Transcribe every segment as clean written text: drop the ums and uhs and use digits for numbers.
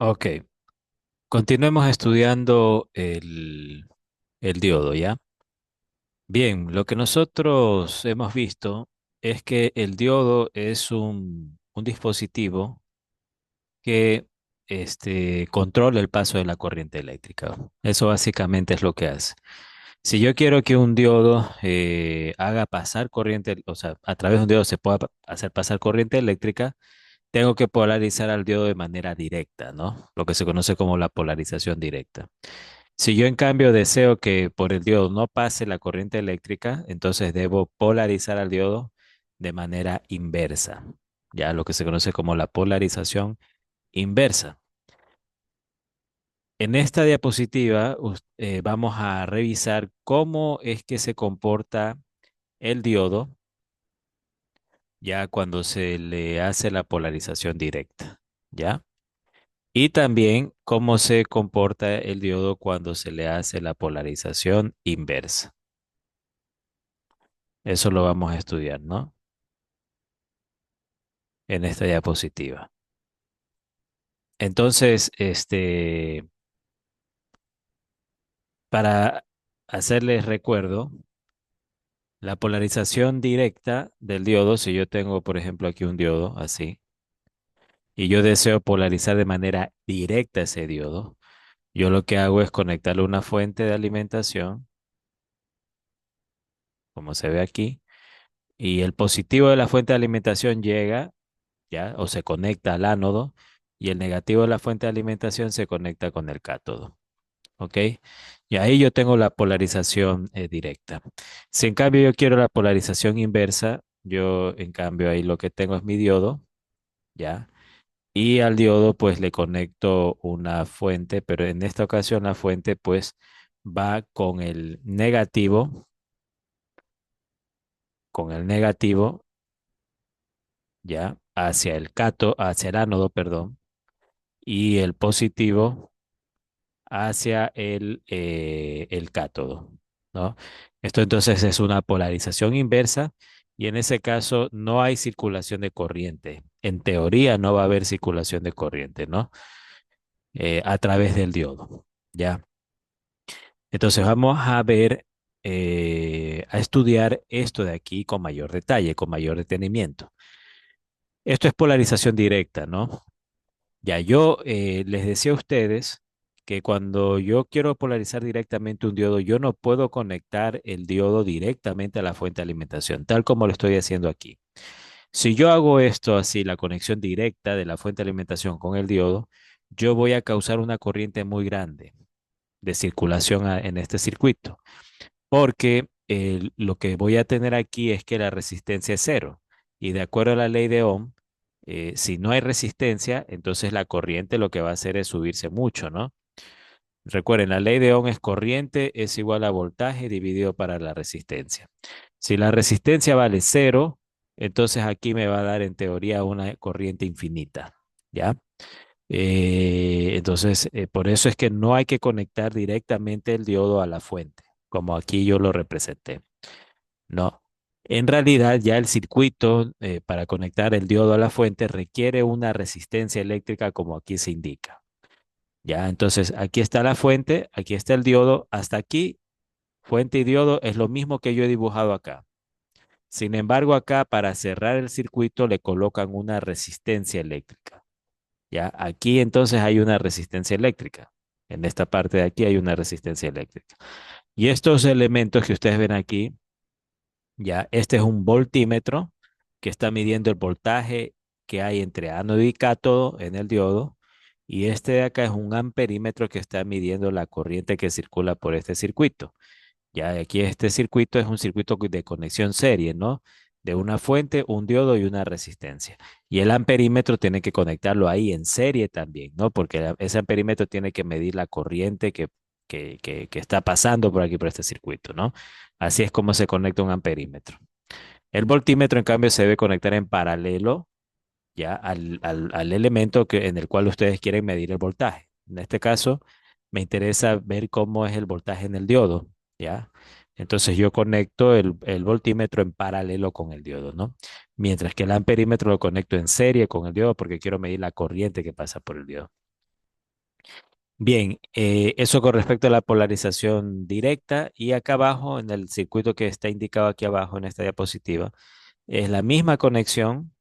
Ok, continuemos estudiando el diodo, ¿ya? Bien, lo que nosotros hemos visto es que el diodo es un dispositivo que controla el paso de la corriente eléctrica. Eso básicamente es lo que hace. Si yo quiero que un diodo haga pasar corriente, o sea, a través de un diodo se pueda hacer pasar corriente eléctrica, tengo que polarizar al diodo de manera directa, ¿no? Lo que se conoce como la polarización directa. Si yo en cambio deseo que por el diodo no pase la corriente eléctrica, entonces debo polarizar al diodo de manera inversa, ya lo que se conoce como la polarización inversa. En esta diapositiva vamos a revisar cómo es que se comporta el diodo ya cuando se le hace la polarización directa, ¿ya? Y también cómo se comporta el diodo cuando se le hace la polarización inversa. Eso lo vamos a estudiar, ¿no? En esta diapositiva. Entonces, para hacerles recuerdo, la polarización directa del diodo, si yo tengo, por ejemplo, aquí un diodo así, y yo deseo polarizar de manera directa ese diodo, yo lo que hago es conectarle una fuente de alimentación, como se ve aquí, y el positivo de la fuente de alimentación llega, ¿ya? O se conecta al ánodo, y el negativo de la fuente de alimentación se conecta con el cátodo. ¿Ok? Y ahí yo tengo la polarización directa. Si en cambio yo quiero la polarización inversa, yo en cambio ahí lo que tengo es mi diodo, ¿ya? Y al diodo pues le conecto una fuente, pero en esta ocasión la fuente pues va con el negativo, ¿ya? Hacia el ánodo, perdón, y el positivo hacia el cátodo, ¿no? Esto entonces es una polarización inversa y en ese caso no hay circulación de corriente. En teoría no va a haber circulación de corriente, ¿no? A través del diodo, ¿ya? Entonces vamos a ver, a estudiar esto de aquí con mayor detalle, con mayor detenimiento. Esto es polarización directa, ¿no? Ya yo les decía a ustedes que cuando yo quiero polarizar directamente un diodo, yo no puedo conectar el diodo directamente a la fuente de alimentación, tal como lo estoy haciendo aquí. Si yo hago esto así, la conexión directa de la fuente de alimentación con el diodo, yo voy a causar una corriente muy grande de circulación en este circuito, porque lo que voy a tener aquí es que la resistencia es cero. Y de acuerdo a la ley de Ohm, si no hay resistencia, entonces la corriente lo que va a hacer es subirse mucho, ¿no? Recuerden, la ley de Ohm es corriente es igual a voltaje dividido para la resistencia. Si la resistencia vale cero, entonces aquí me va a dar en teoría una corriente infinita, ¿ya? Entonces, por eso es que no hay que conectar directamente el diodo a la fuente, como aquí yo lo representé. No. En realidad, ya el circuito para conectar el diodo a la fuente requiere una resistencia eléctrica como aquí se indica. Ya, entonces aquí está la fuente, aquí está el diodo, hasta aquí, fuente y diodo es lo mismo que yo he dibujado acá. Sin embargo, acá para cerrar el circuito le colocan una resistencia eléctrica. Ya, aquí entonces hay una resistencia eléctrica. En esta parte de aquí hay una resistencia eléctrica. Y estos elementos que ustedes ven aquí, ya, este es un voltímetro que está midiendo el voltaje que hay entre ánodo y cátodo en el diodo. Y este de acá es un amperímetro que está midiendo la corriente que circula por este circuito. Ya aquí este circuito es un circuito de conexión serie, ¿no? De una fuente, un diodo y una resistencia. Y el amperímetro tiene que conectarlo ahí en serie también, ¿no? Porque ese amperímetro tiene que medir la corriente que está pasando por aquí, por este circuito, ¿no? Así es como se conecta un amperímetro. El voltímetro, en cambio, se debe conectar en paralelo ya al elemento en el cual ustedes quieren medir el voltaje. En este caso, me interesa ver cómo es el voltaje en el diodo, ¿ya? Entonces yo conecto el voltímetro en paralelo con el diodo, ¿no? Mientras que el amperímetro lo conecto en serie con el diodo porque quiero medir la corriente que pasa por el diodo. Bien, eso con respecto a la polarización directa y acá abajo, en el circuito que está indicado aquí abajo en esta diapositiva, es la misma conexión,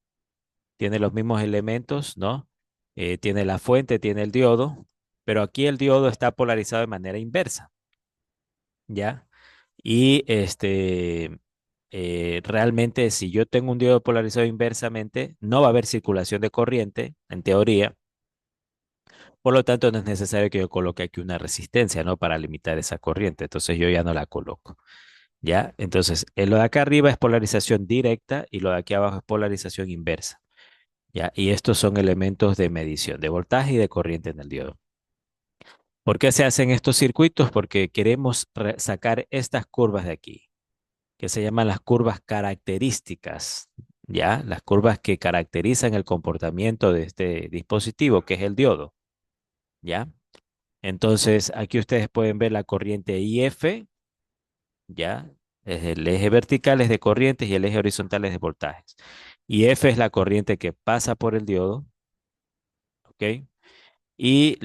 tiene los mismos elementos, ¿no? Tiene la fuente, tiene el diodo, pero aquí el diodo está polarizado de manera inversa, ¿ya? Y realmente si yo tengo un diodo polarizado inversamente, no va a haber circulación de corriente, en teoría. Por lo tanto, no es necesario que yo coloque aquí una resistencia, ¿no? Para limitar esa corriente. Entonces yo ya no la coloco, ¿ya? Entonces, lo de acá arriba es polarización directa y lo de aquí abajo es polarización inversa, ¿ya? Y estos son elementos de medición de voltaje y de corriente en el diodo. ¿Por qué se hacen estos circuitos? Porque queremos sacar estas curvas de aquí, que se llaman las curvas características, ¿ya? Las curvas que caracterizan el comportamiento de este dispositivo, que es el diodo, ¿ya? Entonces, aquí ustedes pueden ver la corriente IF, ¿ya? Es el eje vertical es de corrientes y el eje horizontal es de voltajes. IF es la corriente que pasa por el diodo, ¿ok? Y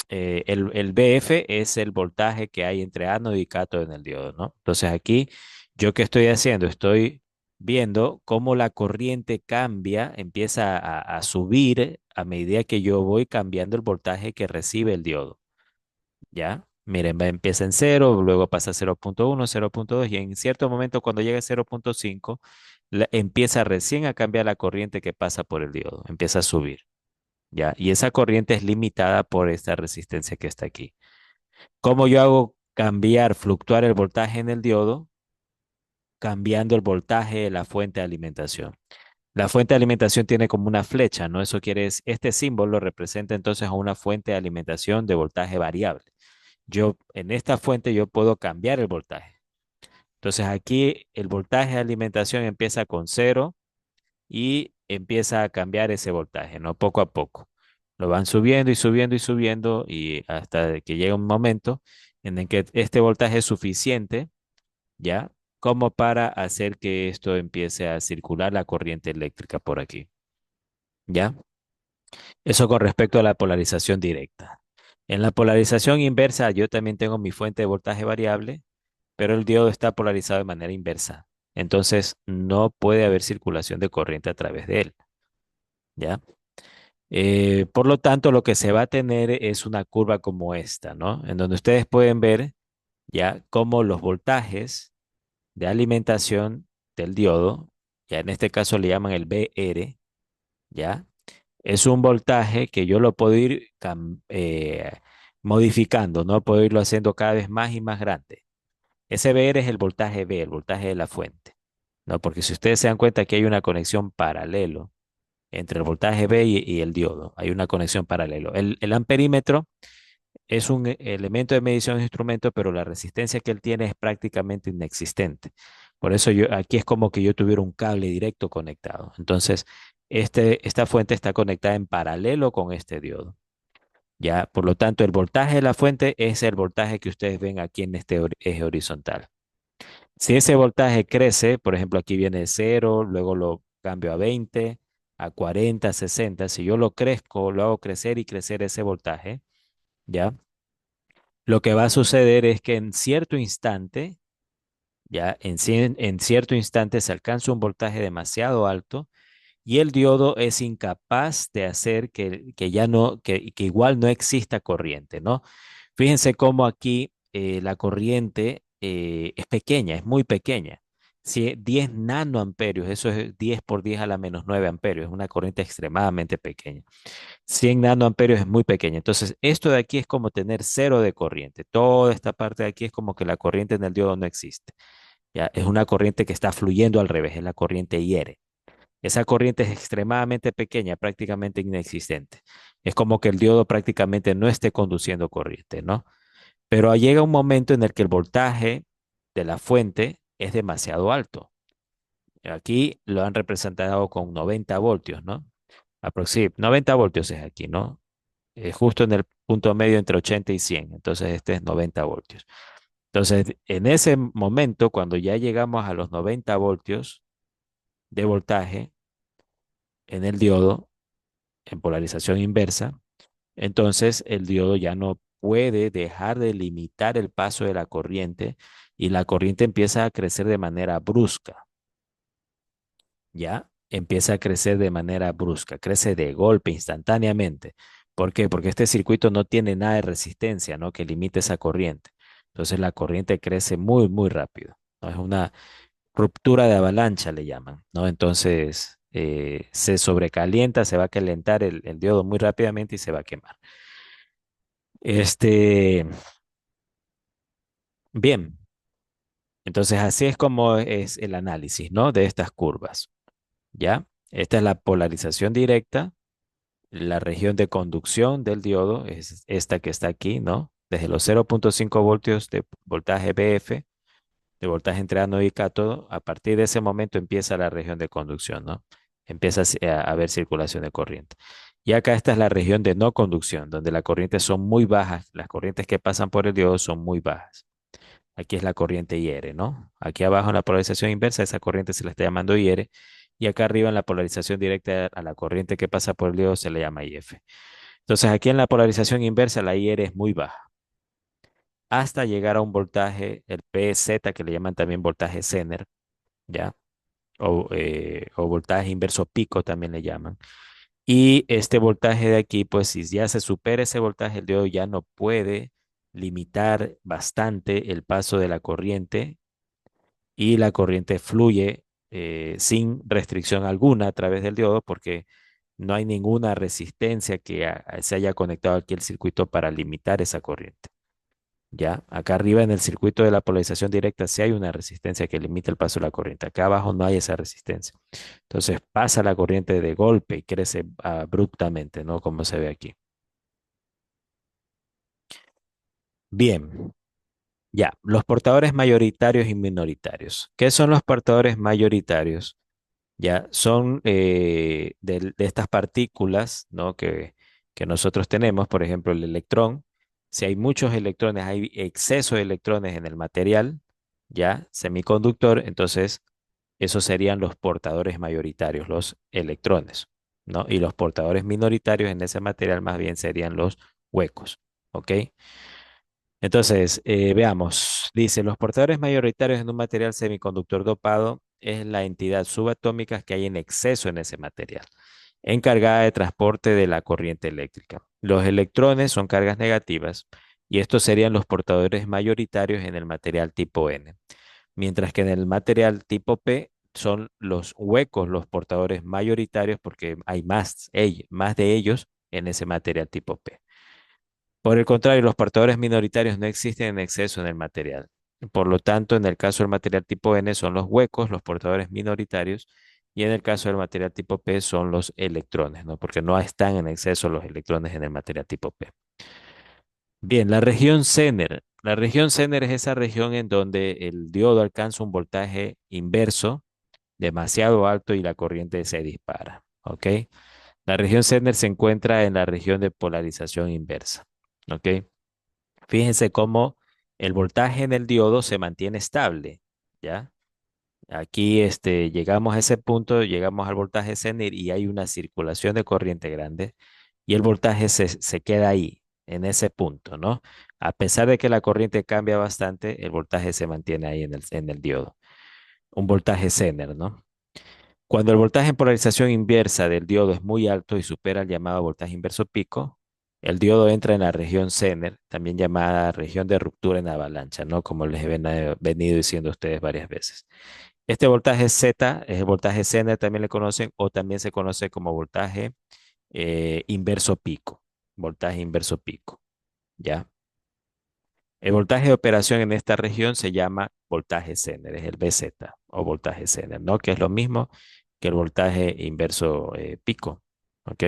el BF es el voltaje que hay entre ánodo y cátodo en el diodo, ¿no? Entonces aquí, ¿yo qué estoy haciendo? Estoy viendo cómo la corriente cambia, empieza a subir a medida que yo voy cambiando el voltaje que recibe el diodo. ¿Ya? Miren, empieza en cero, luego pasa a 0.1, 0.2 y en cierto momento cuando llega a 0.5 empieza recién a cambiar la corriente que pasa por el diodo, empieza a subir, ¿ya? Y esa corriente es limitada por esta resistencia que está aquí. ¿Cómo yo hago cambiar, fluctuar el voltaje en el diodo? Cambiando el voltaje de la fuente de alimentación. La fuente de alimentación tiene como una flecha, ¿no? Eso quiere decir, este símbolo representa entonces a una fuente de alimentación de voltaje variable. Yo en esta fuente yo puedo cambiar el voltaje. Entonces aquí el voltaje de alimentación empieza con cero y empieza a cambiar ese voltaje, ¿no? Poco a poco. Lo van subiendo y subiendo y subiendo y hasta que llega un momento en el que este voltaje es suficiente, ¿ya? Como para hacer que esto empiece a circular la corriente eléctrica por aquí, ¿ya? Eso con respecto a la polarización directa. En la polarización inversa, yo también tengo mi fuente de voltaje variable, pero el diodo está polarizado de manera inversa. Entonces, no puede haber circulación de corriente a través de él, ¿ya? Por lo tanto, lo que se va a tener es una curva como esta, ¿no? En donde ustedes pueden ver ya cómo los voltajes de alimentación del diodo, ya en este caso le llaman el BR, ¿ya? Es un voltaje que yo lo puedo ir modificando, ¿no? Puedo irlo haciendo cada vez más y más grande. Ese VR es el voltaje B, el voltaje de la fuente, ¿no? Porque si ustedes se dan cuenta que hay una conexión paralelo entre el voltaje B y el diodo, hay una conexión paralelo. El amperímetro es un elemento de medición de instrumento, pero la resistencia que él tiene es prácticamente inexistente. Por eso aquí es como que yo tuviera un cable directo conectado. Entonces, esta fuente está conectada en paralelo con este diodo. Ya, por lo tanto, el voltaje de la fuente es el voltaje que ustedes ven aquí en este eje horizontal. Si ese voltaje crece, por ejemplo, aquí viene 0, luego lo cambio a 20, a 40, a 60. Si yo lo crezco, lo hago crecer y crecer ese voltaje, ¿ya? Lo que va a suceder es que en cierto instante, ¿ya? En cierto instante se alcanza un voltaje demasiado alto y el diodo es incapaz de hacer que ya no, que igual no exista corriente, ¿no? Fíjense cómo aquí la corriente es pequeña, es muy pequeña. Si 10 nanoamperios, eso es 10 por 10 a la menos 9 amperios, es una corriente extremadamente pequeña. 100 nanoamperios es muy pequeña. Entonces, esto de aquí es como tener cero de corriente. Toda esta parte de aquí es como que la corriente en el diodo no existe. ¿Ya? Es una corriente que está fluyendo al revés, es la corriente IR. Esa corriente es extremadamente pequeña, prácticamente inexistente. Es como que el diodo prácticamente no esté conduciendo corriente, ¿no? Pero llega un momento en el que el voltaje de la fuente es demasiado alto. Aquí lo han representado con 90 voltios, ¿no? Aproximadamente 90 voltios es aquí, ¿no? Justo en el punto medio entre 80 y 100. Entonces, este es 90 voltios. Entonces, en ese momento, cuando ya llegamos a los 90 voltios de voltaje en el diodo, en polarización inversa, Entonces, el diodo ya no puede dejar de limitar el paso de la corriente y la corriente empieza a crecer de manera brusca, ¿ya? Empieza a crecer de manera brusca, crece de golpe, instantáneamente. ¿Por qué? Porque este circuito no tiene nada de resistencia, ¿no? Que limite esa corriente. Entonces, la corriente crece muy, muy rápido, ¿no? Es una ruptura de avalancha, le llaman, ¿no? Entonces, se sobrecalienta, se va a calentar el diodo muy rápidamente y se va a quemar. Este, bien, entonces así es como es el análisis, ¿no? De estas curvas, ¿ya? Esta es la polarización directa, la región de conducción del diodo es esta que está aquí, ¿no? Desde los 0,5 voltios de voltaje BF, de voltaje entre ánodo y cátodo, a partir de ese momento empieza la región de conducción, ¿no? Empieza a haber circulación de corriente. Y acá esta es la región de no conducción, donde las corrientes son muy bajas, las corrientes que pasan por el diodo son muy bajas. Aquí es la corriente IR, ¿no? Aquí abajo en la polarización inversa, esa corriente se le está llamando IR. Y acá arriba en la polarización directa a la corriente que pasa por el diodo se le llama IF. Entonces aquí en la polarización inversa la IR es muy baja, hasta llegar a un voltaje, el PZ, que le llaman también voltaje Zener, ¿ya? O voltaje inverso pico también le llaman. Y este voltaje de aquí, pues si ya se supera ese voltaje, el diodo ya no puede limitar bastante el paso de la corriente y la corriente fluye sin restricción alguna a través del diodo porque no hay ninguna resistencia que se haya conectado aquí al circuito para limitar esa corriente. Ya, acá arriba en el circuito de la polarización directa sí hay una resistencia que limita el paso de la corriente. Acá abajo no hay esa resistencia. Entonces pasa la corriente de golpe y crece abruptamente, ¿no? Como se ve aquí. Bien, ya, los portadores mayoritarios y minoritarios. ¿Qué son los portadores mayoritarios? Ya son de estas partículas, ¿no? Que nosotros tenemos, por ejemplo, el electrón. Si hay muchos electrones, hay exceso de electrones en el material, ya, semiconductor, entonces esos serían los portadores mayoritarios, los electrones, ¿no? Y los portadores minoritarios en ese material más bien serían los huecos, ¿ok? Entonces, veamos. Dice, los portadores mayoritarios en un material semiconductor dopado es la entidad subatómica que hay en exceso en ese material, encargada de transporte de la corriente eléctrica. Los electrones son cargas negativas y estos serían los portadores mayoritarios en el material tipo N, mientras que en el material tipo P son los huecos los portadores mayoritarios porque hay más de ellos en ese material tipo P. Por el contrario, los portadores minoritarios no existen en exceso en el material. Por lo tanto, en el caso del material tipo N son los huecos, los portadores minoritarios, y en el caso del material tipo P son los electrones, ¿no? Porque no están en exceso los electrones en el material tipo P. Bien, la región Zener. La región Zener es esa región en donde el diodo alcanza un voltaje inverso demasiado alto y la corriente se dispara, ¿ok? La región Zener se encuentra en la región de polarización inversa, ¿ok? Fíjense cómo el voltaje en el diodo se mantiene estable, ¿ya? Aquí llegamos a ese punto, llegamos al voltaje cenit y hay una circulación de corriente grande y el voltaje se queda ahí, en ese punto, ¿no? A pesar de que la corriente cambia bastante, el voltaje se mantiene ahí en el diodo. Un voltaje Zener, ¿no? Cuando el voltaje en polarización inversa del diodo es muy alto y supera el llamado voltaje inverso pico, el diodo entra en la región Zener, también llamada región de ruptura en avalancha, ¿no? Como les he venido diciendo a ustedes varias veces. Este voltaje Z es el voltaje Zener, también le conocen, o también se conoce como voltaje inverso pico. Voltaje inverso pico, ¿ya? El voltaje de operación en esta región se llama voltaje Zener, es el VZ o voltaje Zener, ¿no? Que es lo mismo que el voltaje inverso pico, ¿ok?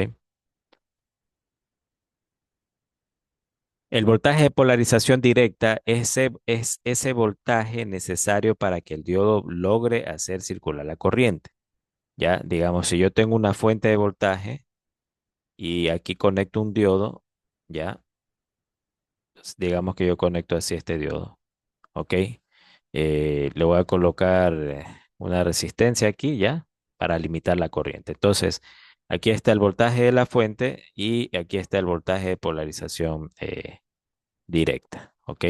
El voltaje de polarización directa es ese voltaje necesario para que el diodo logre hacer circular la corriente, ¿ya? Digamos, si yo tengo una fuente de voltaje y aquí conecto un diodo, ¿ya? Digamos que yo conecto así este diodo. ¿Ok? Le voy a colocar una resistencia aquí ya para limitar la corriente. Entonces, Aquí está el voltaje de la fuente y aquí está el voltaje de polarización directa. ¿Ok?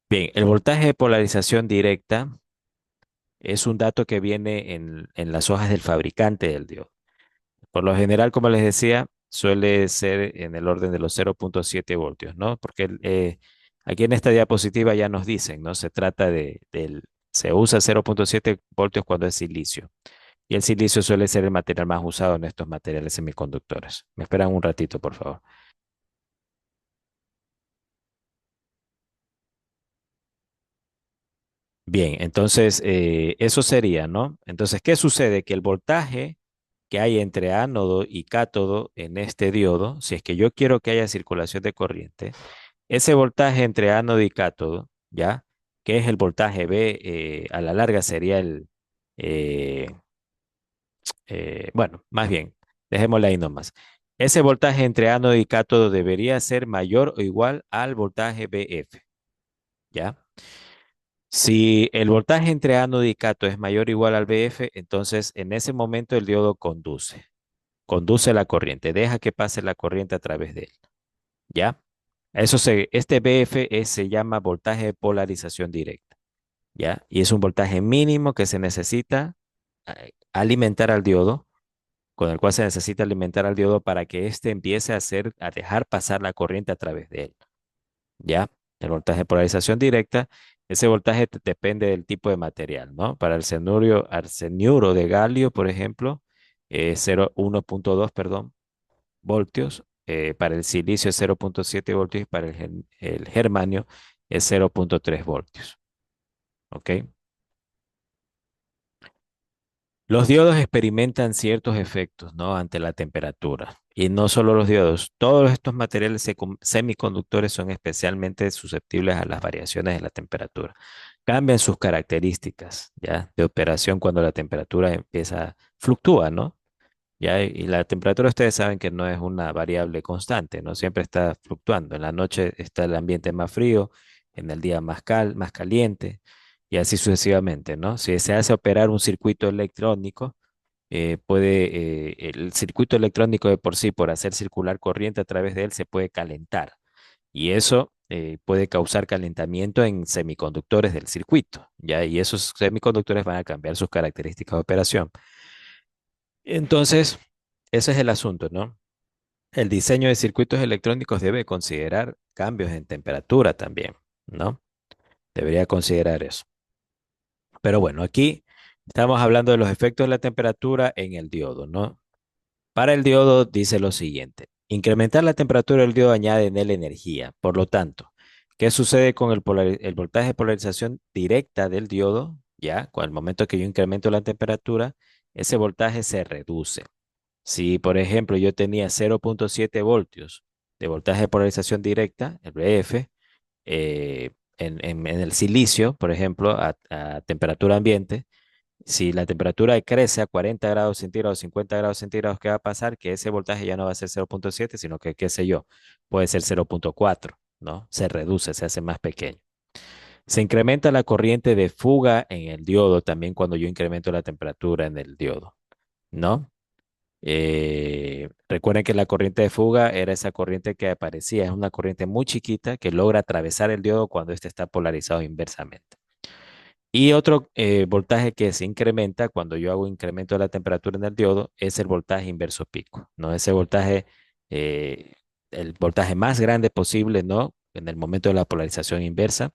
Bien, el voltaje de polarización directa es un dato que viene en las hojas del fabricante del diodo. Por lo general, como les decía, suele ser en el orden de los 0,7 voltios, ¿no? Porque aquí en esta diapositiva ya nos dicen, ¿no? Se trata se usa 0,7 voltios cuando es silicio. Y el silicio suele ser el material más usado en estos materiales semiconductores. Me esperan un ratito, por favor. Bien, entonces eso sería, ¿no? Entonces, ¿qué sucede? Que el voltaje que hay entre ánodo y cátodo en este diodo, si es que yo quiero que haya circulación de corriente, ese voltaje entre ánodo y cátodo, ¿ya? Que es el voltaje B, a la larga sería eh, bueno, más bien, dejémosle ahí nomás. Ese voltaje entre ánodo y cátodo debería ser mayor o igual al voltaje BF, ¿ya? Si el voltaje entre ánodo y cátodo es mayor o igual al BF, entonces en ese momento el diodo conduce la corriente, deja que pase la corriente a través de él, ¿ya? Este BF se llama voltaje de polarización directa, ¿ya? Y es un voltaje mínimo que se necesita alimentar al diodo, con el cual se necesita alimentar al diodo para que éste empiece a dejar pasar la corriente a través de él, ¿ya? El voltaje de polarización directa, ese voltaje depende del tipo de material, ¿no? Para el arseniuro de galio, por ejemplo, 1,2, perdón, voltios. Para el silicio es 0,7 voltios y para el germanio es 0,3 voltios. ¿Ok? Los diodos experimentan ciertos efectos, ¿no? Ante la temperatura. Y no solo los diodos, todos estos materiales semiconductores son especialmente susceptibles a las variaciones de la temperatura. Cambian sus características, ¿ya? De operación cuando la temperatura fluctúa, ¿no? Ya, y la temperatura ustedes saben que no es una variable constante, ¿no? Siempre está fluctuando. En la noche está el ambiente más frío, en el día más caliente, y así sucesivamente, ¿no? Si se hace operar un circuito electrónico, el circuito electrónico de por sí, por hacer circular corriente a través de él, se puede calentar. Y eso puede causar calentamiento en semiconductores del circuito, ¿ya? Y esos semiconductores van a cambiar sus características de operación. Entonces, ese es el asunto, ¿no? El diseño de circuitos electrónicos debe considerar cambios en temperatura también, ¿no? Debería considerar eso. Pero bueno, aquí estamos hablando de los efectos de la temperatura en el diodo, ¿no? Para el diodo dice lo siguiente: incrementar la temperatura del diodo añade en él energía. Por lo tanto, ¿qué sucede con el voltaje de polarización directa del diodo? Ya, con el momento que yo incremento la temperatura, ese voltaje se reduce. Si, por ejemplo, yo tenía 0,7 voltios de voltaje de polarización directa, el VF, en el silicio, por ejemplo, a temperatura ambiente, si la temperatura crece a 40 grados centígrados, 50 grados centígrados, ¿qué va a pasar? Que ese voltaje ya no va a ser 0,7, sino que, qué sé yo, puede ser 0,4, ¿no? Se reduce, se hace más pequeño. Se incrementa la corriente de fuga en el diodo también cuando yo incremento la temperatura en el diodo, ¿no? Recuerden que la corriente de fuga era esa corriente que aparecía, es una corriente muy chiquita que logra atravesar el diodo cuando éste está polarizado inversamente. Y otro voltaje que se incrementa cuando yo hago incremento de la temperatura en el diodo es el voltaje inverso pico, ¿no? Ese voltaje, eh, el voltaje más grande posible, ¿no? En el momento de la polarización inversa,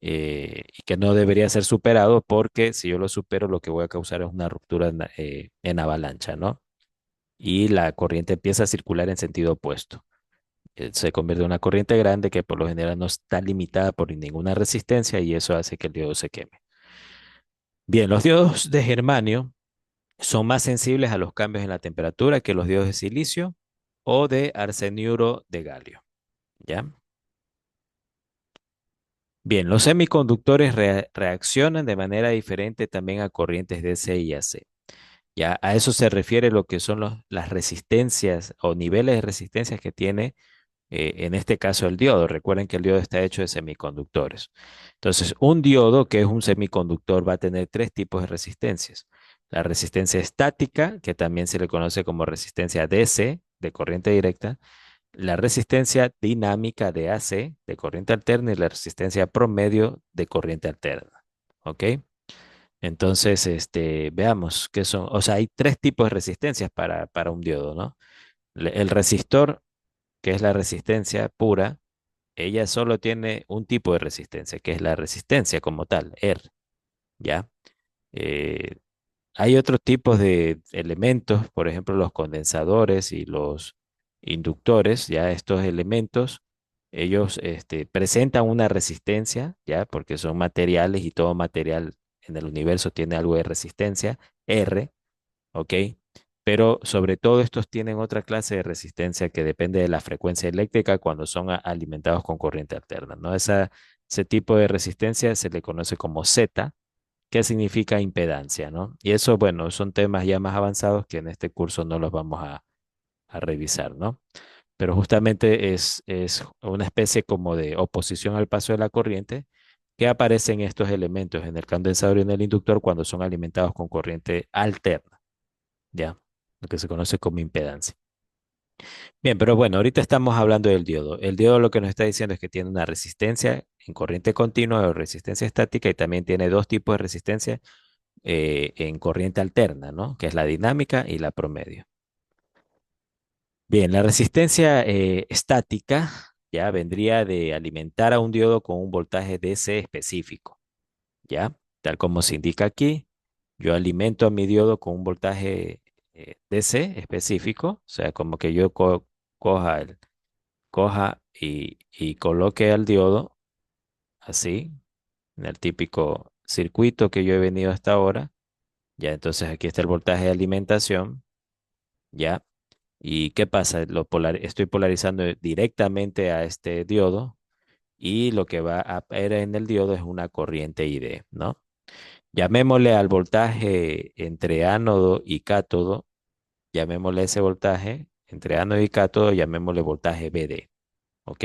y que no debería ser superado porque si yo lo supero lo que voy a causar es una ruptura en avalancha, ¿no? Y la corriente empieza a circular en sentido opuesto. Se convierte en una corriente grande que por lo general no está limitada por ninguna resistencia y eso hace que el diodo se queme. Bien, los diodos de germanio son más sensibles a los cambios en la temperatura que los diodos de silicio o de arseniuro de galio. ¿Ya? Bien, los semiconductores reaccionan de manera diferente también a corrientes DC y AC. Ya a eso se refiere lo que son las resistencias o niveles de resistencias que tiene en este caso el diodo. Recuerden que el diodo está hecho de semiconductores. Entonces, un diodo que es un semiconductor va a tener tres tipos de resistencias. la resistencia estática, que también se le conoce como resistencia DC, de corriente directa, la resistencia dinámica de AC, de corriente alterna, y la resistencia promedio de corriente alterna. ¿Ok? Entonces, veamos qué son. O sea, hay tres tipos de resistencias para un diodo, ¿no? El resistor, que es la resistencia pura, ella solo tiene un tipo de resistencia, que es la resistencia como tal, R, ¿ya? Eh, Hay otros tipos de elementos, por ejemplo, los condensadores y los inductores, ya estos elementos, ellos presentan una resistencia, ya, porque son materiales y todo material en el universo tiene algo de resistencia, R, ¿ok? Pero sobre todo estos tienen otra clase de resistencia que depende de la frecuencia eléctrica cuando son alimentados con corriente alterna, ¿no? Ese tipo de resistencia se le conoce como Z, que significa impedancia, ¿no? Y eso, bueno, son temas ya más avanzados que en este curso no los vamos a revisar, ¿no? Pero justamente es una especie como de oposición al paso de la corriente que aparecen estos elementos en el condensador y en el inductor cuando son alimentados con corriente alterna, ¿ya? Lo que se conoce como impedancia. Bien, pero bueno, ahorita estamos hablando del diodo. El diodo lo que nos está diciendo es que tiene una resistencia en corriente continua o resistencia estática y también tiene dos tipos de resistencia en corriente alterna, ¿no? Que es la dinámica y la promedio. Bien, la resistencia estática ya vendría de alimentar a un diodo con un voltaje DC específico, ¿ya? Tal como se indica aquí, yo alimento a mi diodo con un voltaje DC específico, o sea, como que yo coja, coja y coloque al diodo así, en el típico circuito que yo he venido hasta ahora. Ya, entonces aquí está el voltaje de alimentación, ¿ya? ¿Y qué pasa? Estoy polarizando directamente a este diodo y lo que va a ver en el diodo es una corriente ID, ¿no? Llamémosle al voltaje entre ánodo y cátodo, llamémosle ese voltaje entre ánodo y cátodo, llamémosle voltaje BD, ¿ok?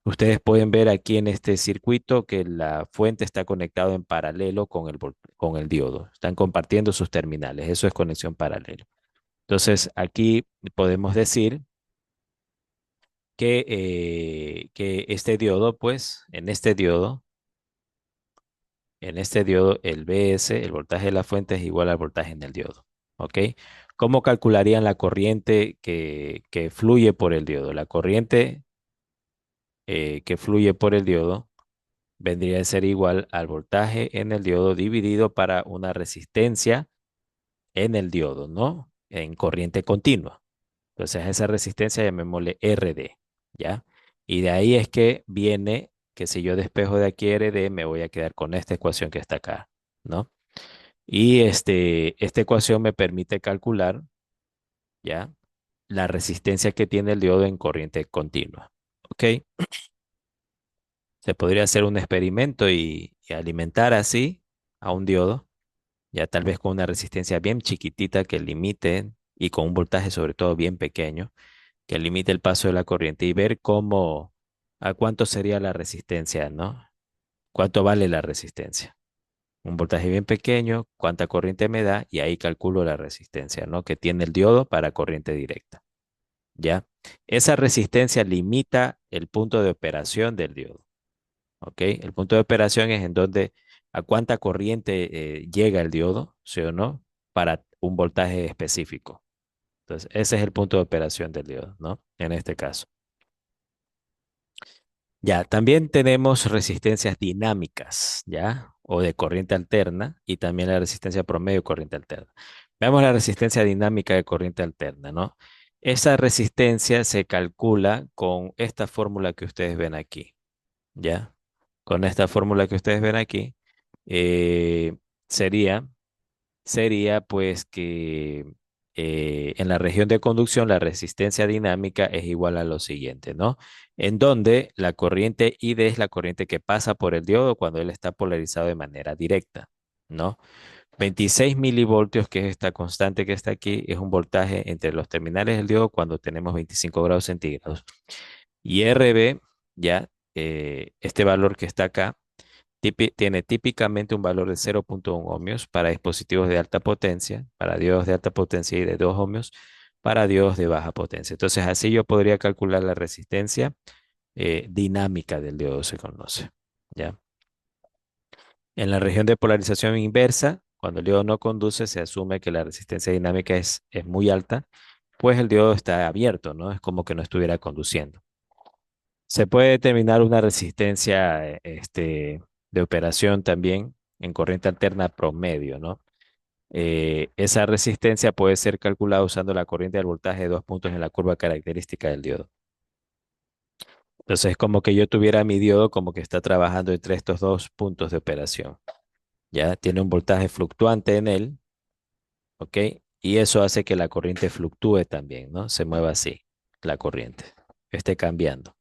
Ustedes pueden ver aquí en este circuito que la fuente está conectada en paralelo con el diodo. Están compartiendo sus terminales. Eso es conexión paralela. Entonces, aquí podemos decir que este diodo, pues, en este diodo, el VS, el voltaje de la fuente es igual al voltaje en el diodo. ¿Ok? ¿Cómo calcularían la corriente que fluye por el diodo? La corriente que fluye por el diodo vendría a ser igual al voltaje en el diodo dividido para una resistencia en el diodo, ¿no? En corriente continua. Entonces, esa resistencia llamémosle RD, ¿ya? Y de ahí es que viene que si yo despejo de aquí RD, me voy a quedar con esta ecuación que está acá, ¿no? Y esta ecuación me permite calcular, ¿ya? La resistencia que tiene el diodo en corriente continua, ¿ok? Se podría hacer un experimento y alimentar así a un diodo, ya tal vez con una resistencia bien chiquitita que limite y con un voltaje sobre todo bien pequeño que limite el paso de la corriente y ver a cuánto sería la resistencia, ¿no? ¿Cuánto vale la resistencia? Un voltaje bien pequeño, cuánta corriente me da y ahí calculo la resistencia, ¿no? Que tiene el diodo para corriente directa, ¿ya? Esa resistencia limita el punto de operación del diodo, ¿ok? El punto de operación es en donde a cuánta corriente llega el diodo, ¿sí o no? Para un voltaje específico. Entonces, ese es el punto de operación del diodo, ¿no? En este caso. Ya, también tenemos resistencias dinámicas, ¿ya? O de corriente alterna y también la resistencia promedio de corriente alterna. Veamos la resistencia dinámica de corriente alterna, ¿no? Esa resistencia se calcula con esta fórmula que ustedes ven aquí, ¿ya? Con esta fórmula que ustedes ven aquí, eh, sería sería pues que en la región de conducción la resistencia dinámica es igual a lo siguiente, ¿no? En donde la corriente ID es la corriente que pasa por el diodo cuando él está polarizado de manera directa, ¿no? 26 milivoltios, que es esta constante que está aquí, es un voltaje entre los terminales del diodo cuando tenemos 25 grados centígrados. Y RB, ya, este valor que está acá, Tiene típicamente un valor de 0,1 ohmios para dispositivos de alta potencia, para diodos de alta potencia y de 2 ohmios para diodos de baja potencia. Entonces, así yo podría calcular la resistencia dinámica del diodo, se conoce. ¿Ya? En la región de polarización inversa, cuando el diodo no conduce, se asume que la resistencia dinámica es muy alta, pues el diodo está abierto, ¿no? Es como que no estuviera conduciendo. Se puede determinar una resistencia de operación también en corriente alterna promedio, ¿no? Esa resistencia puede ser calculada usando la corriente del voltaje de 2 puntos en la curva característica del diodo. Entonces es como que yo tuviera mi diodo como que está trabajando entre estos 2 puntos de operación. Ya tiene un voltaje fluctuante en él, ¿ok? Y eso hace que la corriente fluctúe también, ¿no? Se mueva así, la corriente, esté cambiando.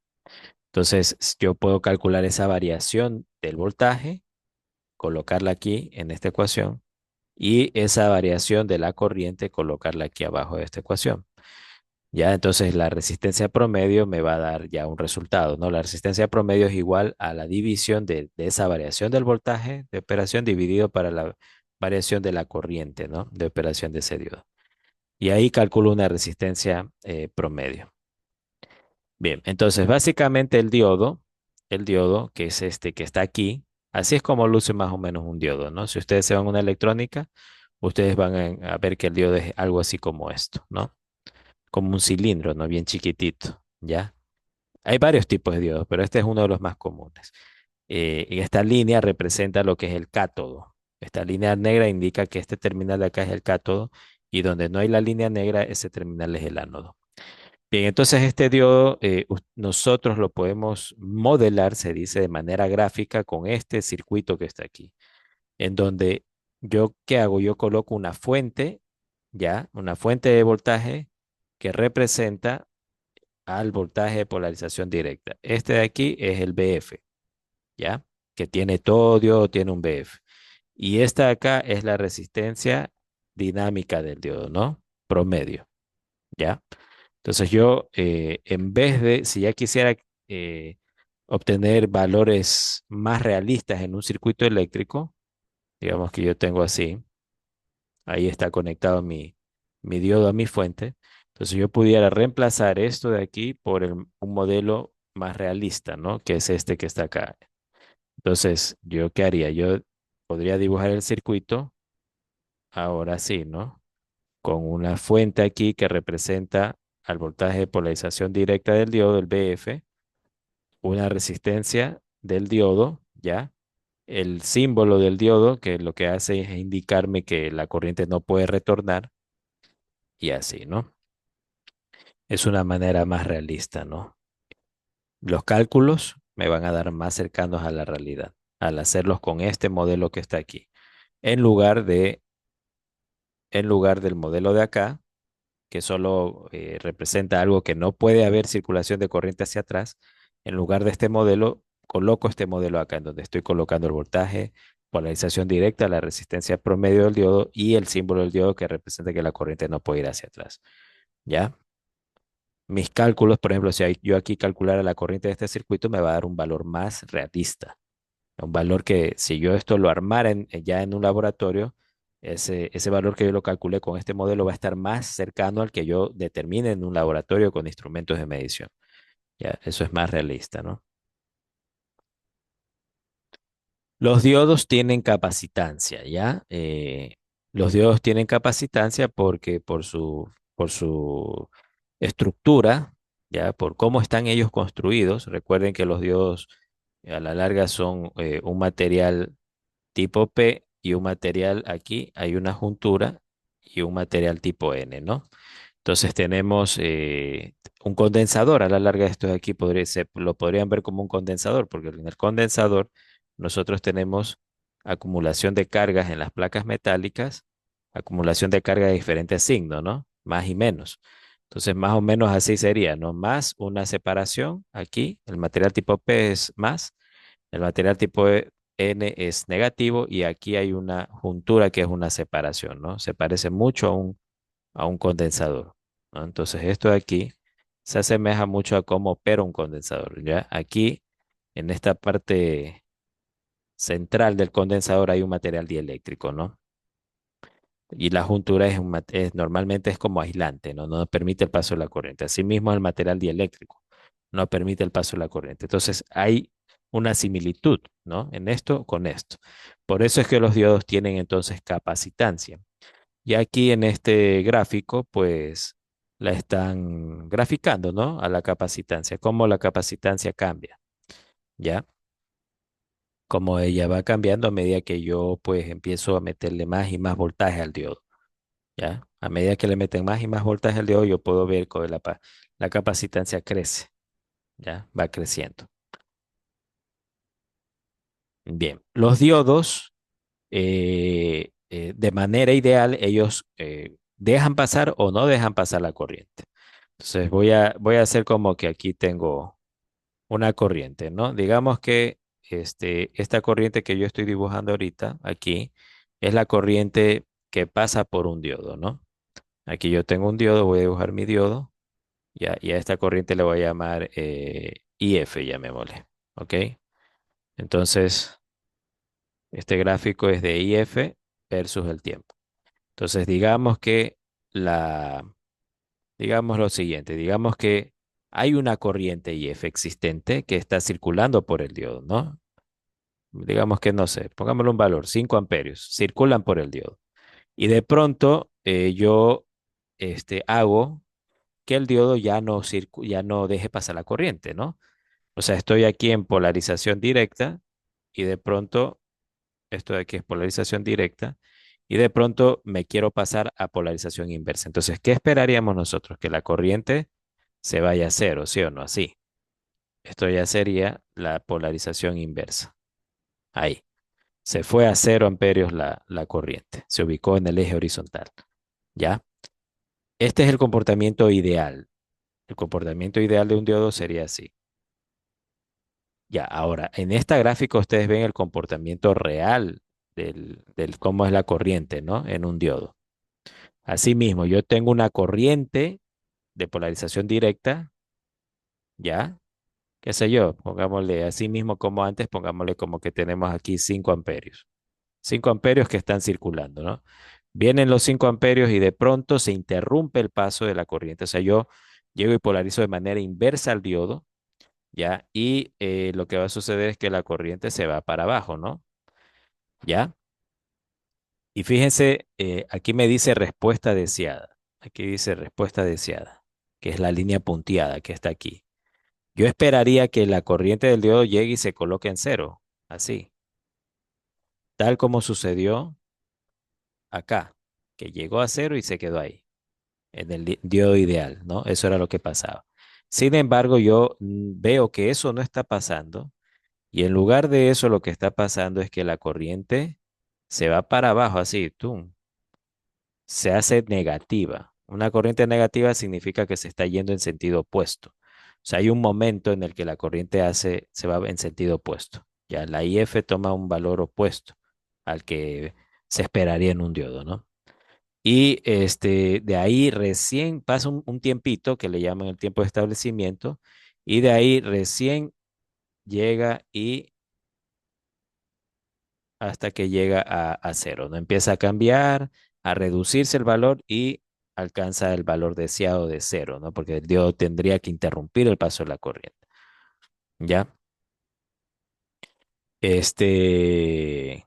Entonces yo puedo calcular esa variación del voltaje, colocarla aquí en esta ecuación, y esa variación de la corriente, colocarla aquí abajo de esta ecuación. Ya, entonces la resistencia promedio me va a dar ya un resultado, ¿no? La resistencia promedio es igual a la división de esa variación del voltaje de operación dividido para la variación de la corriente, ¿no? De operación de ese diodo. Y ahí calculo una resistencia promedio. Bien, entonces básicamente el diodo que es este que está aquí, así es como luce más o menos un diodo, ¿no? Si ustedes se van a una electrónica, ustedes van a ver que el diodo es algo así como esto, ¿no? Como un cilindro, ¿no? Bien chiquitito, ¿ya? Hay varios tipos de diodos, pero este es uno de los más comunes. Y esta línea representa lo que es el cátodo. Esta línea negra indica que este terminal de acá es el cátodo y donde no hay la línea negra, ese terminal es el ánodo. Bien, entonces este diodo nosotros lo podemos modelar, se dice, de manera gráfica con este circuito que está aquí, en donde yo, ¿qué hago? Yo coloco una fuente, ¿ya? Una fuente de voltaje que representa al voltaje de polarización directa. Este de aquí es el BF, ¿ya? Que tiene todo diodo, tiene un BF. Y esta de acá es la resistencia dinámica del diodo, ¿no? Promedio, ¿ya? Entonces yo, en vez de, si ya quisiera eh, obtener valores más realistas en un circuito eléctrico, digamos que yo tengo así, ahí está conectado mi diodo a mi fuente, entonces yo pudiera reemplazar esto de aquí por un modelo más realista, ¿no? Que es este que está acá. Entonces, ¿yo qué haría? Yo podría dibujar el circuito, ahora sí, ¿no? Con una fuente aquí que representa al voltaje de polarización directa del diodo, el BF, una resistencia del diodo, ¿ya? El símbolo del diodo, que lo que hace es indicarme que la corriente no puede retornar, y así, ¿no? Es una manera más realista, ¿no? Los cálculos me van a dar más cercanos a la realidad al hacerlos con este modelo que está aquí, en lugar de, en lugar del modelo de acá, que solo representa algo que no puede haber circulación de corriente hacia atrás. En lugar de este modelo, coloco este modelo acá, en donde estoy colocando el voltaje, polarización directa, la resistencia promedio del diodo y el símbolo del diodo que representa que la corriente no puede ir hacia atrás. ¿Ya? Mis cálculos, por ejemplo, si yo aquí calculara la corriente de este circuito, me va a dar un valor más realista. Un valor que si yo esto lo armara ya en un laboratorio, ese valor que yo lo calculé con este modelo va a estar más cercano al que yo determine en un laboratorio con instrumentos de medición. Ya, eso es más realista, ¿no? Los diodos tienen capacitancia, ¿ya? Los diodos tienen capacitancia porque por su estructura, ¿ya? Por cómo están ellos construidos. Recuerden que los diodos a la larga son un material tipo P y un material aquí, hay una juntura y un material tipo N, ¿no? Entonces tenemos un condensador, a la larga esto de aquí lo podrían ver como un condensador, porque en el condensador nosotros tenemos acumulación de cargas en las placas metálicas, acumulación de carga de diferentes signos, ¿no? Más y menos. Entonces más o menos así sería, ¿no? Más una separación aquí, el material tipo P es más, el material tipo N es negativo y aquí hay una juntura que es una separación, ¿no? Se parece mucho a un condensador, ¿no? Entonces esto de aquí se asemeja mucho a cómo opera un condensador, ¿ya? Aquí, en esta parte central del condensador hay un material dieléctrico, ¿no? Y la juntura normalmente es como aislante, ¿no? No permite el paso de la corriente. Asimismo, el material dieléctrico no permite el paso de la corriente. Entonces, hay una similitud, ¿no? En esto con esto. Por eso es que los diodos tienen entonces capacitancia. Y aquí en este gráfico, pues la están graficando, ¿no? A la capacitancia, cómo la capacitancia cambia, ¿ya? Cómo ella va cambiando a medida que yo, pues, empiezo a meterle más y más voltaje al diodo. ¿Ya? A medida que le meten más y más voltaje al diodo, yo puedo ver cómo la capacitancia crece, ¿ya? Va creciendo. Bien, los diodos, de manera ideal, ellos dejan pasar o no dejan pasar la corriente. Entonces voy a hacer como que aquí tengo una corriente, ¿no? Digamos que esta corriente que yo estoy dibujando ahorita, aquí, es la corriente que pasa por un diodo, ¿no? Aquí yo tengo un diodo, voy a dibujar mi diodo. Ya, y a esta corriente le voy a llamar IF, llamémosle. ¿Ok? Entonces, este gráfico es de IF versus el tiempo. Entonces, la, digamos lo siguiente, digamos que hay una corriente IF existente que está circulando por el diodo, ¿no? Digamos que no sé, pongámosle un valor, 5 amperios, circulan por el diodo. Y de pronto yo hago que el diodo ya no deje pasar la corriente, ¿no? O sea, estoy aquí en polarización directa y de pronto, esto de aquí es polarización directa y de pronto me quiero pasar a polarización inversa. Entonces, ¿qué esperaríamos nosotros? Que la corriente se vaya a cero, ¿sí o no? Así. Esto ya sería la polarización inversa. Ahí. Se fue a 0 amperios la corriente. Se ubicó en el eje horizontal. ¿Ya? Este es el comportamiento ideal. El comportamiento ideal de un diodo sería así. Ya, ahora, en esta gráfica ustedes ven el comportamiento real del cómo es la corriente, ¿no? En un diodo. Asimismo, yo tengo una corriente de polarización directa, ¿ya? ¿Qué sé yo? Pongámosle así mismo como antes, pongámosle como que tenemos aquí 5 amperios. 5 amperios que están circulando, ¿no? Vienen los 5 amperios y de pronto se interrumpe el paso de la corriente. O sea, yo llego y polarizo de manera inversa al diodo, ¿ya? Y lo que va a suceder es que la corriente se va para abajo, ¿no? ¿Ya? Y fíjense, aquí me dice respuesta deseada. Aquí dice respuesta deseada, que es la línea punteada que está aquí. Yo esperaría que la corriente del diodo llegue y se coloque en cero, así, tal como sucedió acá, que llegó a cero y se quedó ahí, en el diodo ideal, ¿no? Eso era lo que pasaba. Sin embargo, yo veo que eso no está pasando y en lugar de eso lo que está pasando es que la corriente se va para abajo, así, ¡tum! Se hace negativa. Una corriente negativa significa que se está yendo en sentido opuesto. O sea, hay un momento en el que la corriente se va en sentido opuesto. Ya la IF toma un valor opuesto al que se esperaría en un diodo, ¿no? Y de ahí recién pasa un tiempito que le llaman el tiempo de establecimiento, y de ahí recién llega y hasta que llega a cero, ¿no? Empieza a cambiar, a reducirse el valor y alcanza el valor deseado de cero, ¿no? Porque el diodo tendría que interrumpir el paso de la corriente, ¿ya? Este